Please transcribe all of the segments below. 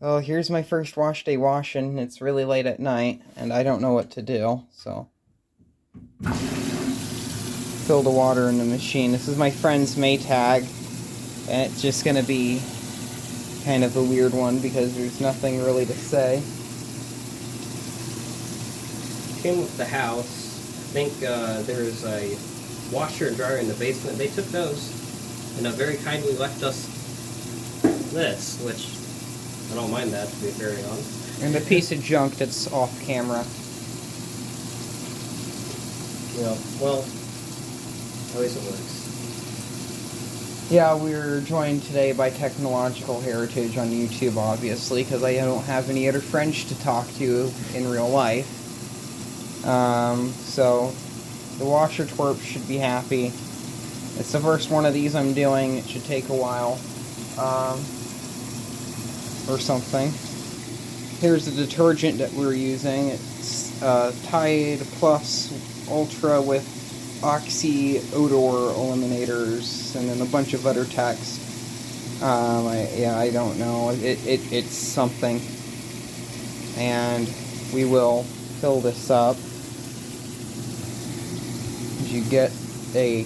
Oh, here's my first wash day washing. It's really late at night, and I don't know what to do, so. Fill the water in the machine. This is my friend's Maytag, and it's just gonna be kind of a weird one because there's nothing really to say. Came with the house. I think there's a washer and dryer in the basement. They took those and very kindly left us this, which I don't mind that, to be very honest. And a piece of junk that's off camera. Yeah, well, at least it works. Yeah, we're joined today by Technological Heritage on YouTube, obviously, because I don't have any other friends to talk to in real life. So the washer twerp should be happy. It's the first one of these I'm doing. It should take a while. Or something. Here's the detergent that we're using. It's Tide Plus Ultra with Oxy Odor Eliminators, and then a bunch of other text. I don't know. It's something. And we will fill this up. You get a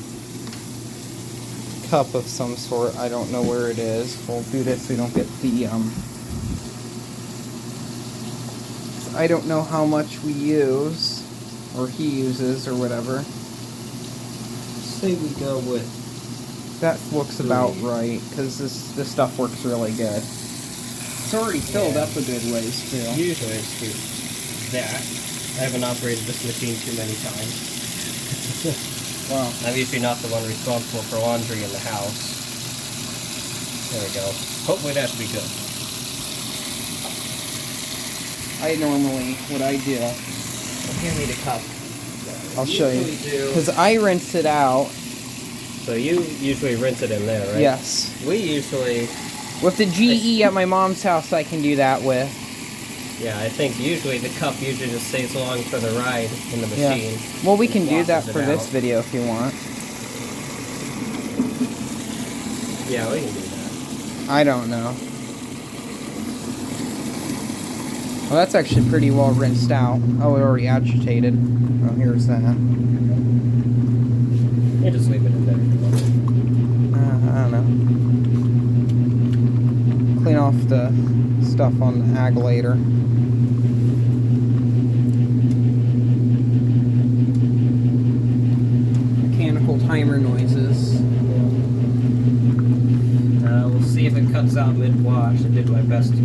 cup of some sort. I don't know where it is. We'll do this so we don't get the I don't know how much we use, or he uses, or whatever. Say we go with... That looks about right, because this stuff works really good. It's already filled up a good ways, too. Usually it's too that. I haven't operated this machine too many times. Wow. I'm usually not the one responsible for laundry in the house. There we go. Hopefully that should be good. What I do, Hand me the cup. I'll show you. Because I rinse it out. So you usually rinse it in there, right? Yes. We usually... With the GE at my mom's house, I can do that with. Yeah, I think usually the cup usually just stays along for the ride in the machine. Yeah. Well, we can do that Washes for it this out. video if you want. Yeah, we can do that. I don't know. Well, that's actually pretty well rinsed out. Oh, it already agitated. Oh, here's that. You just leave it in there if you want. I don't know. Clean off the stuff on the agulator. Mechanical timer noises. We'll see if it cuts out mid-wash. I did my best to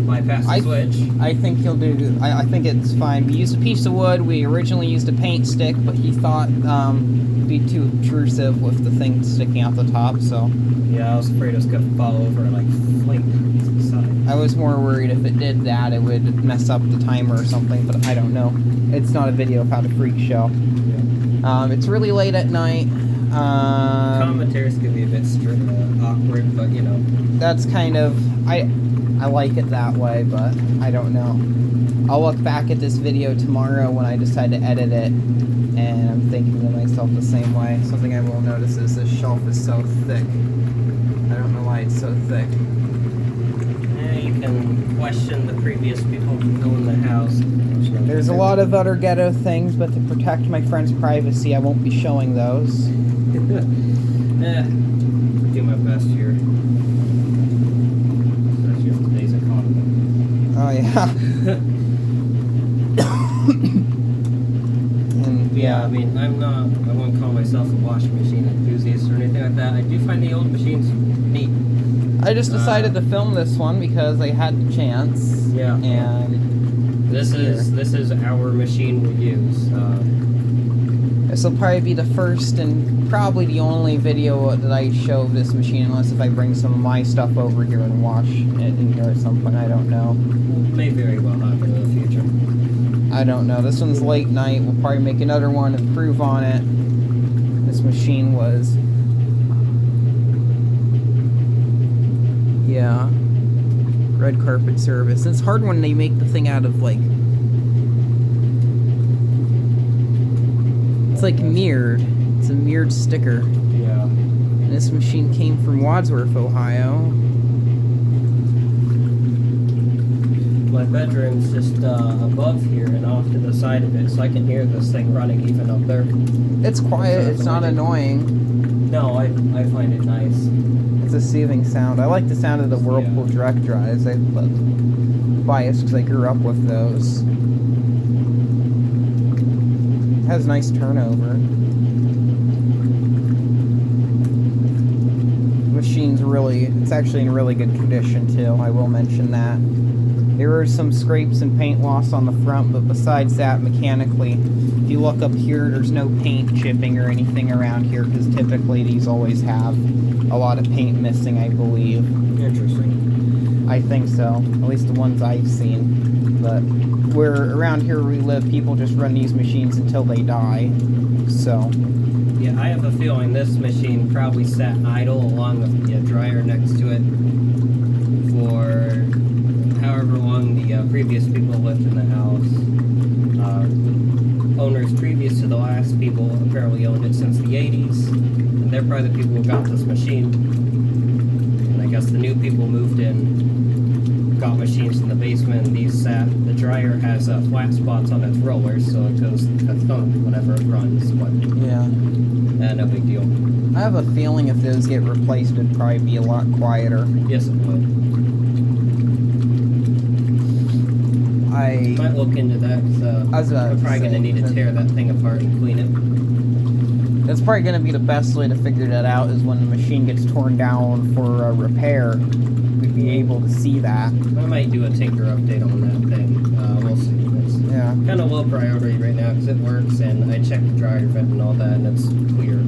bypass the switch. I think he'll do. I think it's fine. We used a piece of wood. We originally used a paint stick, but he thought it'd be too intrusive with the thing sticking out the top. So Yeah, I was afraid it was gonna fall over and like flink to the side. I was more worried if it did that, it would mess up the timer or something. But I don't know. It's not a video of how to freak show. Yeah. It's really late at night. Commentaries can be a bit awkward, but you know. That's kind of I like it that way, but I don't know. I'll look back at this video tomorrow when I decide to edit it, and I'm thinking to myself the same way. Something I will notice is this shelf is so thick. I don't know why it's so thick. Yeah, you can question the previous people who go in the house. There's a lot of other ghetto things, but to protect my friend's privacy, I won't be showing those. Do my best here. Especially in today's economy. Oh yeah. And Yeah, I mean, I wouldn't call myself a washing machine enthusiast or anything like that. I do find the old machines neat. I just decided to film this one because I had the chance. Yeah. And This is our machine we use. this will probably be the first and probably the only video that I show of this machine, unless if I bring some of my stuff over here and wash it in here at some point. I don't know. May very well happen in the future. I don't know. This one's late night. We'll probably make another one, improve on it. This machine was... Yeah. Red carpet service. It's hard when they make the thing out of, like... It's like mirrored. It's a mirrored sticker. Yeah. And this machine came from Wadsworth, Ohio. my bedroom's just above here and off to the side of it, so I can hear this thing running even up there. It's quiet. It's not annoying. No, I find it nice. It's a soothing sound. I like the sound of the Whirlpool direct drives. I love bias because I grew up with those. It has nice turnover. Machine's it's actually in really good condition too, I will mention that. There are some scrapes and paint loss on the front, but besides that, mechanically, if you look up here, there's no paint chipping or anything around here, because typically these always have a lot of paint missing, I believe. Interesting. I think so, at least the ones I've seen. But around here where we live, people just run these machines until they die, so... Yeah, I have a feeling this machine probably sat idle along with the dryer next to it for however long the previous people lived in the house. Owners previous to the last people apparently owned it since the 80s, and they're probably the people who got this machine. And I guess the new people moved in, got machines in the basement, and these sat. The dryer has flat spots on its rollers, so it goes a thump whenever it runs, but... Yeah. No big deal. I have a feeling if those get replaced, it'd probably be a lot quieter. Yes, it would. I might look into that, because I'm probably going to need to tear that thing apart and clean it. That's probably going to be the best way to figure that out, is when the machine gets torn down for repair, we'd be able to see that. I might do a tinker update on that thing. We'll see. It's kind of low priority right now, because it works, and I checked the dryer vent and all that, and it's clear.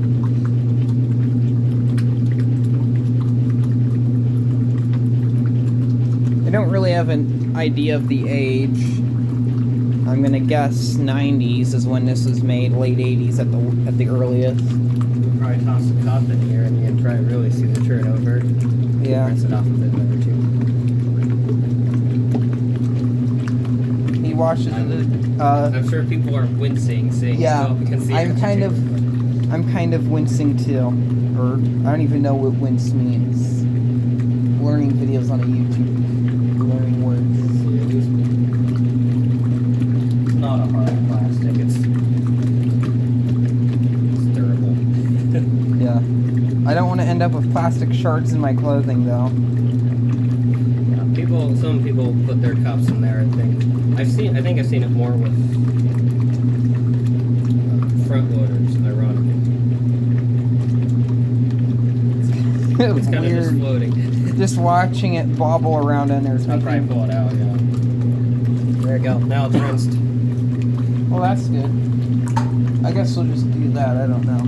I don't really have an idea of the age. I'm gonna guess 90s is when this was made, late 80s at the earliest. We'll probably toss the cup in here, and you can probably really see the turnover. Yeah. Rinse it off a bit better too. He washes it. I'm sure people are wincing, saying, yeah, "Oh, we can see." I'm kind of wincing too, or I don't even know what wince means. Learning videos on a YouTube, learning words. It's not a hard plastic. It's durable. Yeah, I don't want to end up with plastic shards in my clothing though. Yeah, some people put their cups in there. I think I've seen it more with front loaders, ironically. It's kind weird. of just floating. Just watching it bobble around in there. I'll probably pull it out, yeah. There you go. Now it's rinsed. Well, that's good. I guess we'll just do that. I don't know.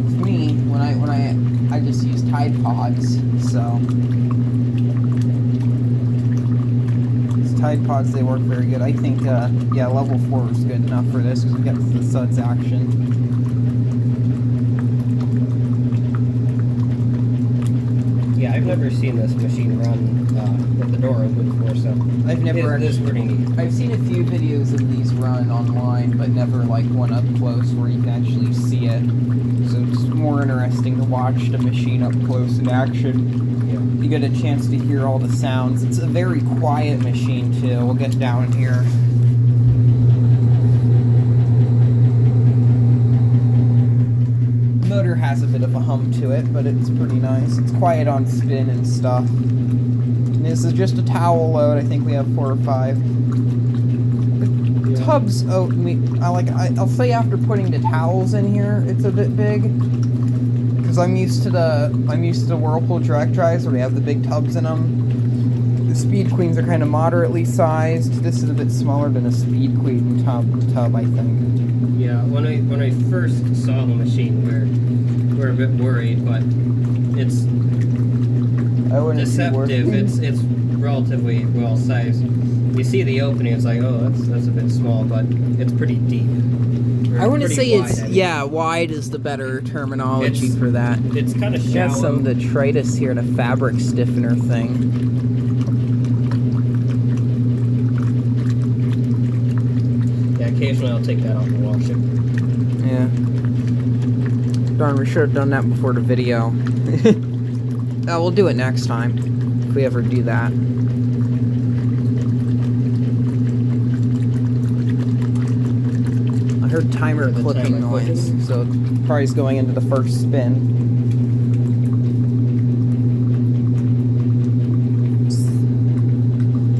With me, when I just use Tide Pods, so these Tide Pods, they work very good. I think yeah, level 4 is good enough for this because we got the suds action. Yeah, I've never seen this machine run with the door open before, so I've never this is pretty neat. I've seen a few videos of these run online, but never like one up close where you can actually see it. So it's more interesting to watch the machine up close in action. Yeah. You get a chance to hear all the sounds. It's a very quiet machine too. We'll get down here. Motor has a bit of a hum to it, but it's pretty nice. It's quiet on spin and stuff. And this is just a towel load. I think we have 4 or 5. The tubs, I'll say after putting the towels in here, it's a bit big. Because I'm used to the Whirlpool direct drives where they have the big tubs in them. The Speed Queens are kind of moderately sized. This is a bit smaller than a Speed Queen tub, I think. Yeah, when I first saw the machine, we were a bit worried, but it's deceptive. It's relatively well sized. You see the opening, it's like, oh, that's a bit small, but it's pretty deep. I wouldn't say it's wide is the better terminology for that. It's kind of shallow. Got some detritus here and a fabric stiffener thing. Occasionally I'll take that off and wash it. Yeah. Darn, we should have done that before the video. We'll do it next time, if we ever do that. Heard timer The clicking timer noise, clicking. so it probably is going into the first spin.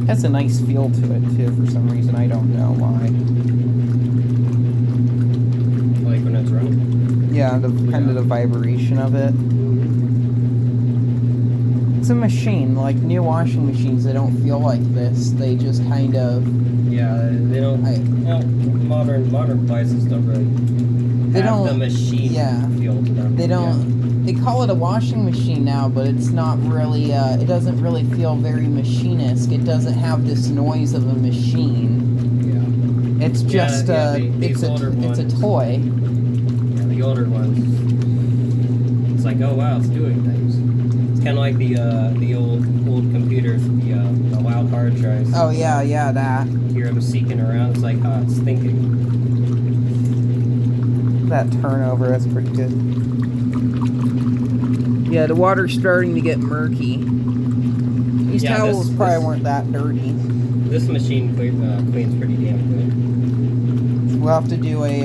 Has a nice feel to it too. For some reason, I don't know why. Like when it's running? Yeah, the kind of the vibration of it. It's a machine. Like new washing machines, they don't feel like this. They just kind of. Yeah, they don't. Modern appliances don't really have the machine feel to them. They don't. Yeah. They call it a washing machine now, but it's not really. It doesn't really feel very machine-esque. It doesn't have this noise of a machine. Yeah. It's just it's a toy. Yeah, the older ones. It's like, oh wow, it's doing things. It's kind of like the old computers, the wild hard drives. Oh yeah, that. You hear them seeking around. It's like, oh, it's thinking. That turnover, that's pretty good. Yeah, the water's starting to get murky. These towels probably weren't that dirty. This machine cleans pretty damn good. We'll have to do a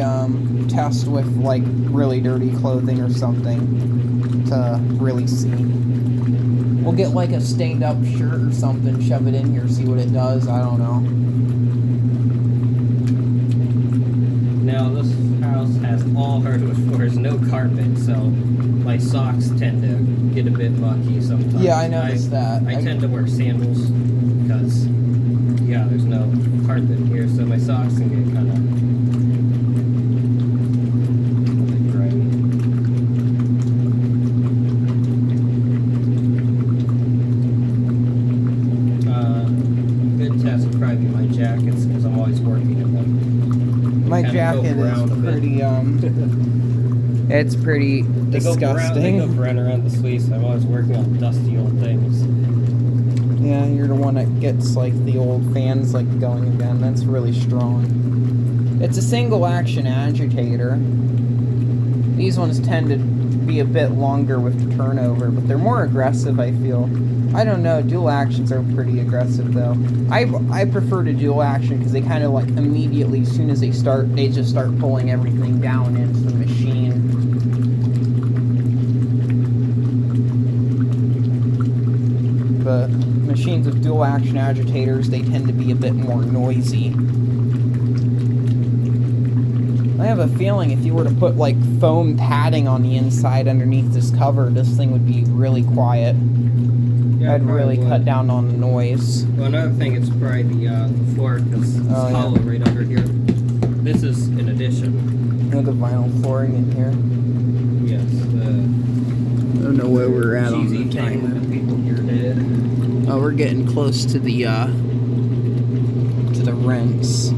test with like really dirty clothing or something to really see. We'll get like a stained up shirt or something, shove it in here, see what it does. I don't know. Now this house has all hardwood floors, no carpet, so my socks tend to get a bit mucky sometimes. Yeah, I noticed that. I tend to wear sandals because, yeah, there's no carpet here, so my socks can get kind of grimy. Good test would probably be my jackets because I'm always working in them. My jacket is pretty, it's pretty disgusting. They go brown around the sleeves, so I'm always working on dusty old things. Yeah, you're the one that gets, like, the old fans, like, going again. That's really strong. It's a single action agitator. These ones tend to be a bit longer with the turnover, but they're more aggressive, I feel. I don't know, dual actions are pretty aggressive, though. I prefer to dual action because they kind of, like, immediately, as soon as they start, they just start pulling everything down into the machine. But machines with dual action agitators, they tend to be a bit more noisy. I have a feeling if you were to put, like, foam padding on the inside underneath this cover, this thing would be really quiet. Yeah, I'd really cut down on the noise. Well, another thing, it's probably the floor because it's hollow right under here. This is an addition. You know the vinyl flooring in here? Yes. I don't know where we're at on the timer. The people here did. Oh, we're getting close to the rents.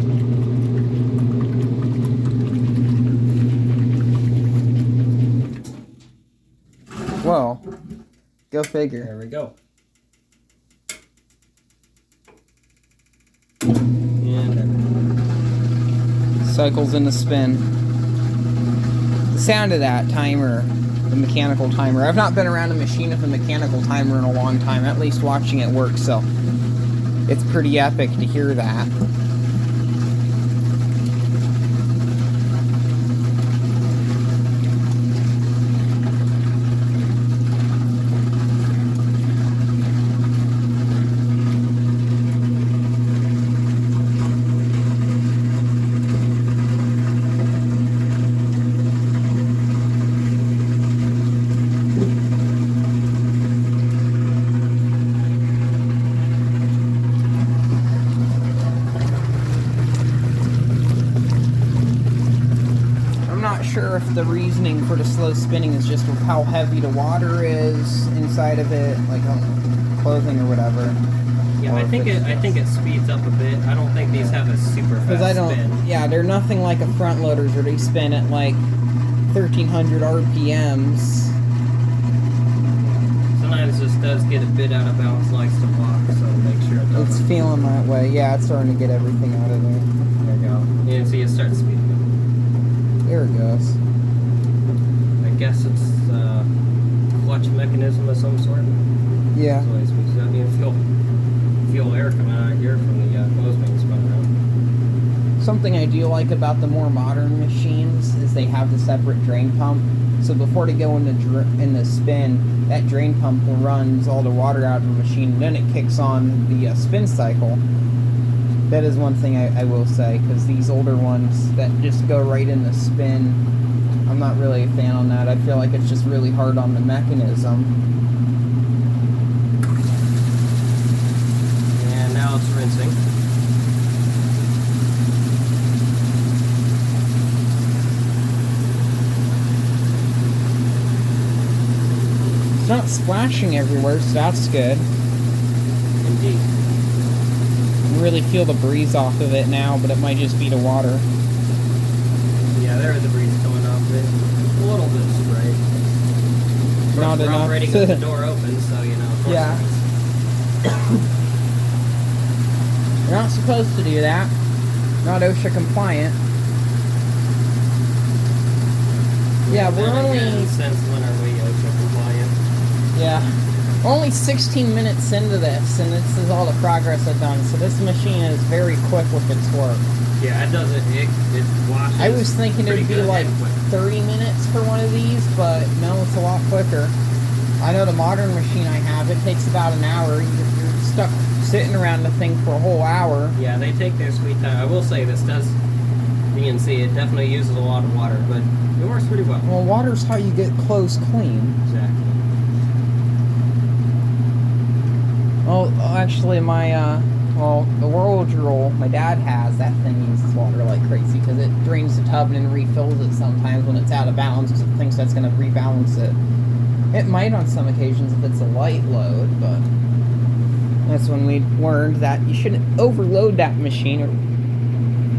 Well, go figure. There we go. And Cycles in the spin. The sound of that timer, the mechanical timer. I've not been around a machine with a mechanical timer in a long time, at least watching it work, so it's pretty epic to hear that. Sure if the reasoning for the slow spinning is just with how heavy the water is inside of it, like on clothing or whatever. yeah, I think it speeds up a bit. I don't think these have a super fast spin. Yeah, they're nothing like a front loaders where they spin at like 1300 RPMs. Sometimes this does get a bit out of balance, likes to walk, so make sure it doesn't. It's feeling that way. Yeah, it's starting to get everything out of there. There you go. You can see it starts speeding up. There it goes. I guess it's a clutch mechanism of some sort. Yeah. So it speeds up. You can feel air coming out here from the clothes being spun around. Something I do like about the more modern machines is they have the separate drain pump. So before they go in the spin, that drain pump runs all the water out of the machine, and then it kicks on the spin cycle. That is one thing I will say, because these older ones that just go right in the spin, I'm not really a fan on that. I feel like it's just really hard on the mechanism. And now it's rinsing. It's not splashing everywhere, so that's good. Indeed. You really feel the breeze off of it now, but it might just be the water. Yeah, there is a breeze coming off it. A little bit sprayed. Not We're enough. already got the door open, so you know. Yeah. You're not supposed to do that. Not OSHA compliant. Yeah, we're only... Since when are we OSHA compliant? Yeah. We're only 16 minutes into this, and this is all the progress I've done. So this machine is very quick with its work. Yeah, it does it. It washes. I was thinking it'd be like 30 minutes for one of these, but no, it's a lot quicker. I know the modern machine I have, it takes about an hour. You're stuck sitting around the thing for a whole hour. Yeah, they take their sweet time. I will say this does, you can see it definitely uses a lot of water, but it works pretty well. Well, water's how you get clothes clean. Exactly. Well, actually, the Whirl-Drill my dad has, that thing uses water like crazy because it drains the tub and then refills it sometimes when it's out of balance because it thinks that's going to rebalance it. It might on some occasions if it's a light load, but that's when we learned that you shouldn't overload that machine.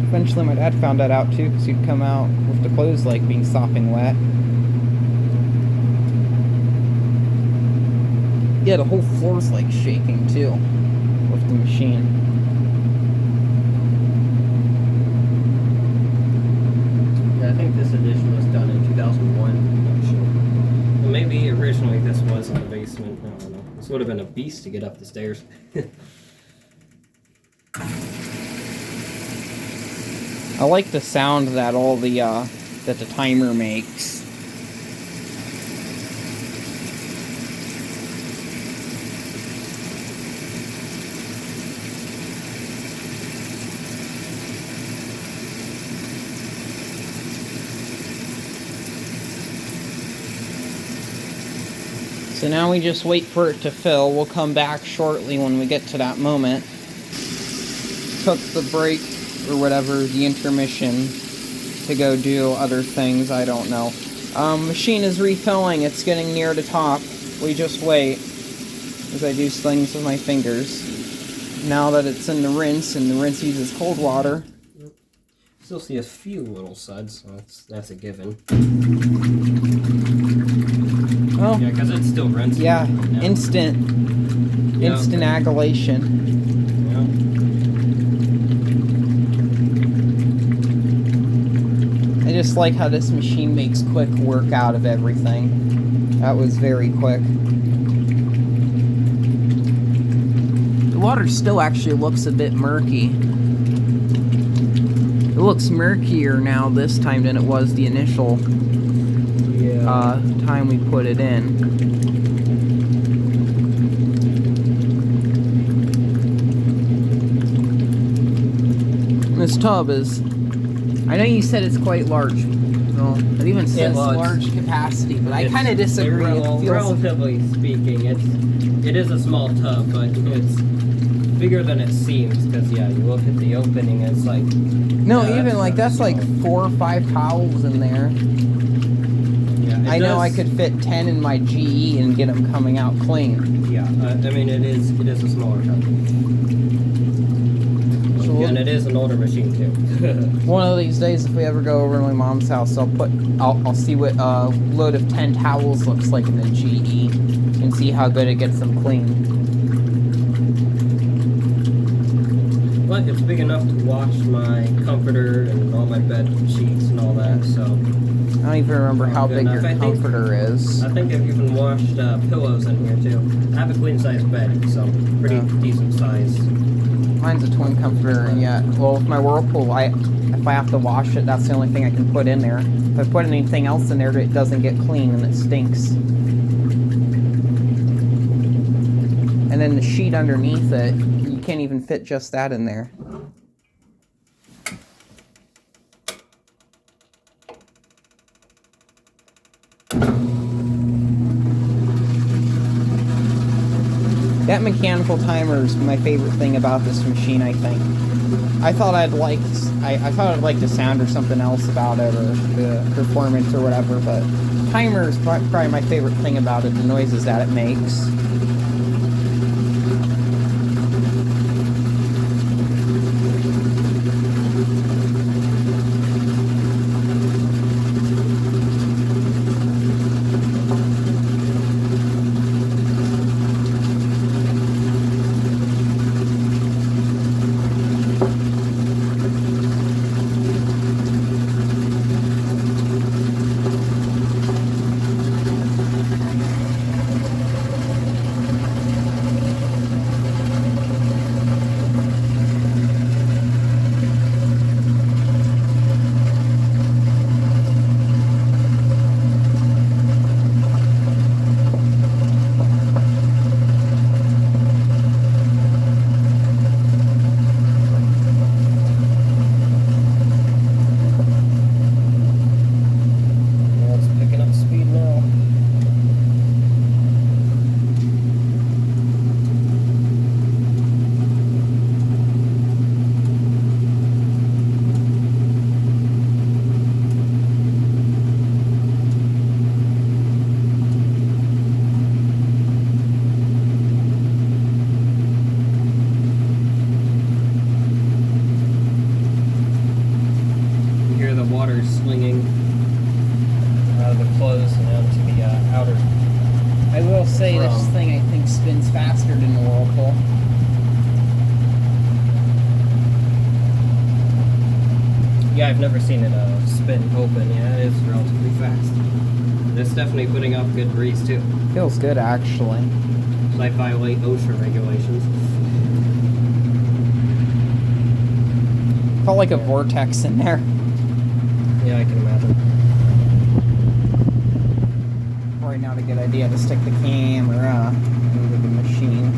Eventually my dad found that out too because he'd come out with the clothes like being sopping wet. Yeah, the whole floor's like shaking too with the machine. Yeah, I think this edition was done in 2001. I'm not sure. Well, maybe originally this was in the basement. I don't know. This would have been a beast to get up the stairs. I like the sound that all the that the timer makes. So now we just wait for it to fill. We'll come back shortly when we get to that moment. Took the break or whatever, the intermission, to go do other things, I don't know. Machine is refilling, it's getting near the top. We just wait as I do things with my fingers. Now that it's in the rinse, and the rinse uses cold water. Still see a few little suds, so that's a given. Oh. Yeah, because it's still rinsing. Yeah, instant agglation. Yeah. I just like how this machine makes quick work out of everything. That was very quick. The water still actually looks a bit murky. It looks murkier now this time than it was the initial time we put it in. This tub is, I know you said it's quite large. Well, it even says large capacity, but I kind of disagree. It feels, relatively speaking, it is a small tub, but it's bigger than it seems, because yeah, you look at the opening, it's like... No, even like that's like 4 or 5 towels in there. Yeah, I know I could fit 10 in my GE and get them coming out clean. Yeah, I mean it is a smaller tub. So and it is an older machine too. One of these days, if we ever go over to my mom's house, I'll see what a load of 10 towels looks like in the GE and see how good it gets them clean. But it's big enough to wash my comforter and all my bed sheets and all that, so... I don't even remember how big your comforter is. I think I've even washed pillows in here too. I have a queen size bed, so pretty decent size. Mine's a twin comforter, and yeah. Well, with my Whirlpool, if I have to wash it, that's the only thing I can put in there. If I put anything else in there, it doesn't get clean and it stinks. And then the sheet underneath it, you can't even fit just that in there. That mechanical timer is my favorite thing about this machine, I think. I thought I'd like the sound or something else about it, or the performance or whatever, but timer is probably my favorite thing about it, the noises that it makes. Slinging out of the clothes and onto the outer. I will say drum. This thing I think spins faster than the Whirlpool. Yeah, I've never seen it spin open. Yeah, it is relatively fast. And it's definitely putting off good breeze too. Feels good actually. So I violate OSHA regulations. Felt like a vortex in there. Yeah, I can imagine. Probably not a good idea to stick the camera into the machine.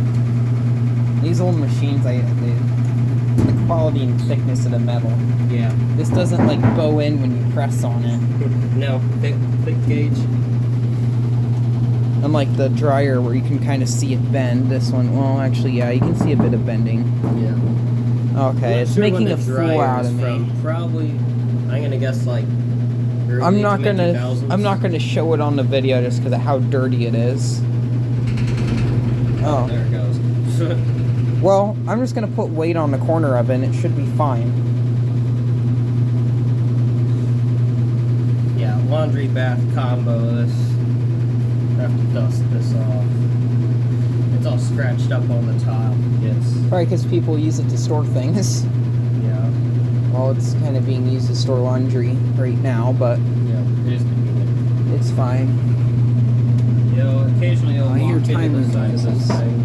These old machines, the quality and thickness of the metal. Yeah. This doesn't like bow in when you press on it. No, thick gauge. Unlike the dryer where you can kind of see it bend. This one, well, actually, yeah, you can see a bit of bending. Yeah. Okay, it's making a fool out of me. Probably. I'm gonna guess like I'm not gonna show it on the video just because of how dirty it is. Oh, there it goes. Well, I'm just gonna put weight on the corner of it and it should be fine. Yeah, laundry bath combo. This I have to dust this off. It's all scratched up on the top. Yes. Probably because people use it to store things. Well, it's kind of being used to store laundry right now, but yeah, it is convenient. It's fine. You know, occasionally you'll walk into the side of this thing.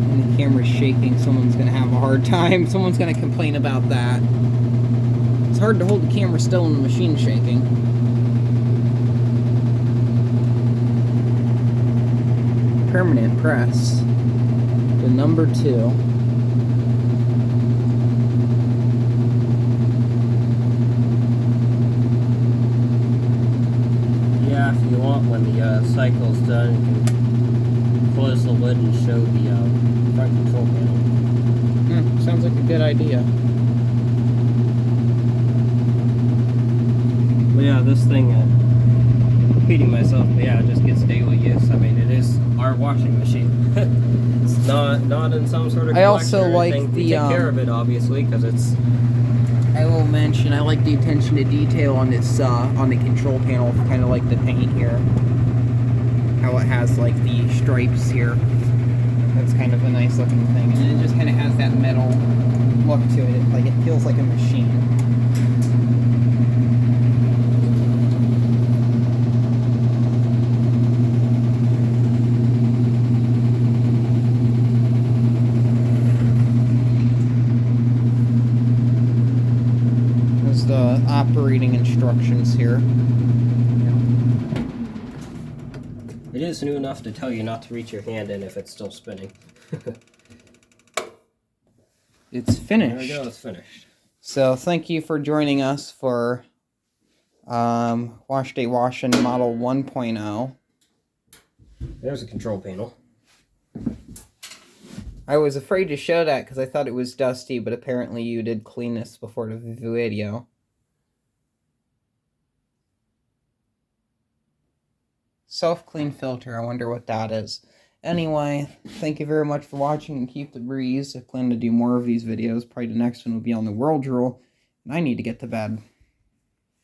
And the camera's shaking. Someone's going to have a hard time. Someone's going to complain about that. It's hard to hold the camera still when the machine's shaking. Permanent press. The number 2. Yeah, if you want, when the cycle's done, you can close the lid and show the front control panel. Sounds like a good idea. Well, yeah, this thing, repeating myself, but yeah, it just gets daily use. I mean, it is our washing machine. It's not in some sort of. I also like the. We take care of it, obviously, because it's. I will mention I like the attention to detail on this on the control panel, kind of like the paint here. How it has like the stripes here. That's kind of a nice looking thing, and then it just kind of has that metal look to it. Like it feels like a machine. instructions here. It is new enough to tell you not to reach your hand in if it's still spinning. It's finished. There we go, it's finished. So thank you for joining us for Washday Washing Model 1.0. There's a control panel. I was afraid to show that because I thought it was dusty, but apparently you did clean this before the video. Self-clean filter, I wonder what that is. Anyway, thank you very much for watching and keep the breeze. I plan to do more of these videos. Probably the next one will be on the world rule, and I need to get to bed.